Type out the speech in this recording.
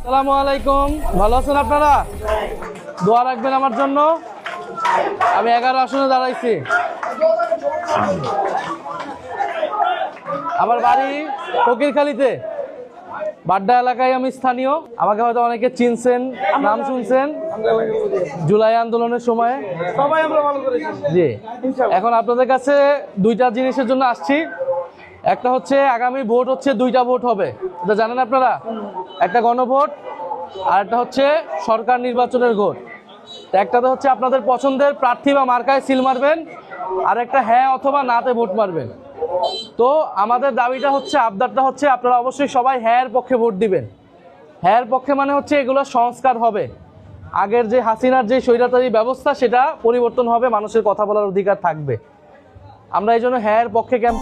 আসসালামু আলাইকুম, ভালো আছেন আপনারা? দোয়া রাখবেন আমার জন্য। আমি 11 আসনে দাঁড়াইছি। আমার বাড়ি ফকিরখালীতে, বাড্ডা এলাকায় আমি স্থানীয়। আমাকে হয়তো অনেকে চিনছেন, নাম শুনছেন জুলাই আন্দোলনের সময়। সবাই আমরা ভালো করেছি জি, এখন আপনাদের কাছে দুইটা জিনিসের জন্য আসছি। একটা হচ্ছে আগামী ভোট হচ্ছে, দুইটা ভোট হবে, এটা জানেন আপনারা। একটা গণভোট আর একটা হচ্ছে সরকার নির্বাচনের ভোট। একটাতে হচ্ছে আপনাদের পছন্দের প্রার্থী বা মার্কায় সিল মারবেন, আর একটা হ্যাঁ অথবা নাতে ভোট মারবেন। তো আমাদের দাবিটা হচ্ছে, আবদারটা হচ্ছে, আপনারা অবশ্যই সবাই হ্যাঁ এর পক্ষে ভোট দিবেন। হ্যাঁ এর পক্ষে মানে হচ্ছে এগুলো সংস্কার হবে। আগের যে হাসিনার যে স্বৈরাচারী ব্যবস্থা, সেটা পরিবর্তন হবে, মানুষের কথা বলার অধিকার থাকবে। আমরা এই জন্য হ্যাঁ এর পক্ষে ক্যাম্প